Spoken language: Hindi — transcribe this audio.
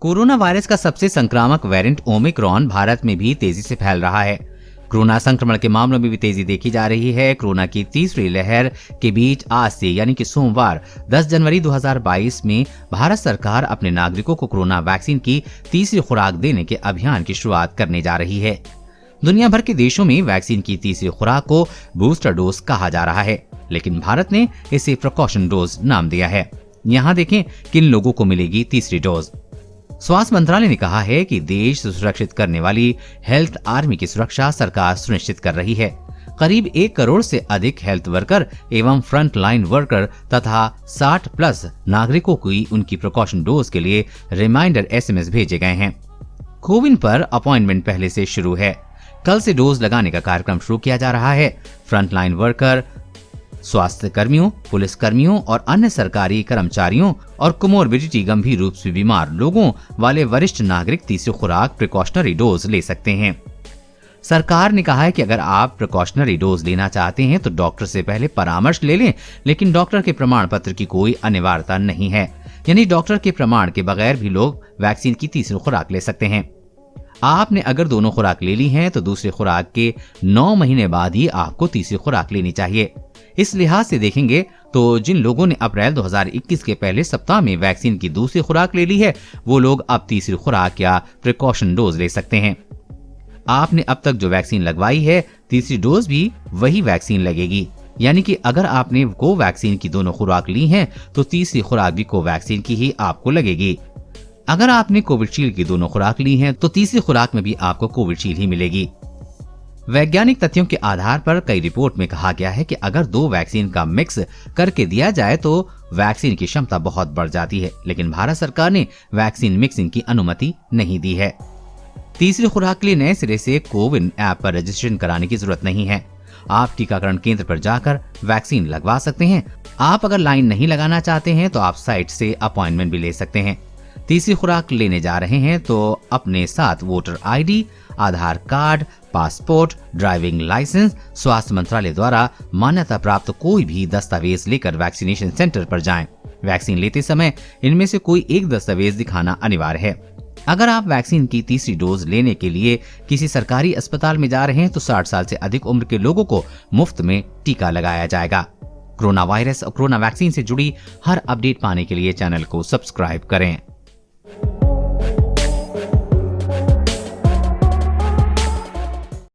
कोरोना वायरस का सबसे संक्रामक वेरिएंट ओमिक्रॉन भारत में भी तेजी से फैल रहा है। कोरोना संक्रमण के मामलों में भी तेजी देखी जा रही है। कोरोना की तीसरी लहर के बीच आज से यानी कि सोमवार 10 जनवरी 2022 में भारत सरकार अपने नागरिकों को कोरोना वैक्सीन की तीसरी खुराक देने के अभियान की शुरुआत करने जा रही है। दुनिया भर के देशों में वैक्सीन की तीसरी खुराक को बूस्टर डोज कहा जा रहा है, लेकिन भारत ने इसे प्रिकॉशन डोज नाम दिया है। यहाँ देखें किन लोगों को मिलेगी तीसरी डोज। स्वास्थ्य मंत्रालय ने कहा है कि देश सुरक्षित करने वाली हेल्थ आर्मी की सुरक्षा सरकार सुनिश्चित कर रही है। करीब 1 करोड़ से अधिक हेल्थ वर्कर एवं फ्रंट लाइन वर्कर तथा 60+ नागरिकों की उनकी प्रिकॉशन डोज के लिए रिमाइंडर SMS भेजे गए हैं। कोविन पर अपॉइंटमेंट पहले से शुरू है। कल से डोज लगाने का कार्यक्रम शुरू किया जा रहा है। फ्रंट लाइन वर्कर, स्वास्थ्य कर्मियों, पुलिस कर्मियों और अन्य सरकारी कर्मचारियों और कोमोर्बिडिटी गंभीर रूप से बीमार लोगों वाले वरिष्ठ नागरिक तीसरी खुराक प्रिकॉशनरी डोज ले सकते हैं। सरकार ने कहा है कि अगर आप प्रिकॉशनरी डोज लेना चाहते हैं तो डॉक्टर से पहले परामर्श ले लें, लेकिन डॉक्टर के प्रमाण पत्र की कोई अनिवार्यता नहीं है। यानी डॉक्टर के प्रमाण के बगैर भी लोग वैक्सीन की तीसरी खुराक ले सकते हैं। आपने अगर दोनों खुराक ले ली हैं तो दूसरी खुराक के 9 महीने बाद ही आपको तीसरी खुराक लेनी चाहिए। इस लिहाज से देखेंगे तो जिन लोगों ने अप्रैल 2021 के पहले सप्ताह में वैक्सीन की दूसरी खुराक ले ली है, वो लोग अब तीसरी खुराक या प्रिकॉशन डोज ले सकते हैं। आपने अब तक जो वैक्सीन लगवाई है, तीसरी डोज भी वही वैक्सीन लगेगी। यानी कि अगर आपने कोवैक्सीन की दोनों खुराक ली हैं तो तीसरी खुराक भी कोवैक्सीन की ही आपको लगेगी। अगर आपने कोविशील्ड की दोनों खुराक ली हैं तो तीसरी खुराक में भी आपको कोविशील्ड ही मिलेगी। वैज्ञानिक तथ्यों के आधार पर कई रिपोर्ट में कहा गया है कि अगर 2 वैक्सीन का मिक्स करके दिया जाए तो वैक्सीन की क्षमता बहुत बढ़ जाती है, लेकिन भारत सरकार ने वैक्सीन मिक्सिंग की अनुमति नहीं दी है। तीसरी खुराक के लिए नए सिरे से कोविन ऐप पर रजिस्ट्रेशन कराने की जरूरत नहीं है। आप टीकाकरण केंद्र पर जाकर वैक्सीन लगवा सकते हैं। आप अगर लाइन नहीं लगाना चाहते हैं तो आप साइट से अपॉइंटमेंट भी ले सकते हैं। तीसरी खुराक लेने जा रहे हैं तो अपने साथ वोटर ID, आधार कार्ड, पासपोर्ट, ड्राइविंग लाइसेंस, स्वास्थ्य मंत्रालय द्वारा मान्यता प्राप्त कोई भी दस्तावेज लेकर वैक्सीनेशन सेंटर पर जाएं। वैक्सीन लेते समय इनमें से कोई एक दस्तावेज दिखाना अनिवार्य है। अगर आप वैक्सीन की तीसरी डोज लेने के लिए किसी सरकारी अस्पताल में जा रहे हैं तो 60 साल से अधिक उम्र के लोगों को मुफ्त में टीका लगाया जाएगा। कोरोना वायरस और कोरोना वैक्सीन से जुड़ी हर अपडेट पाने के लिए चैनल को सब्सक्राइब करें।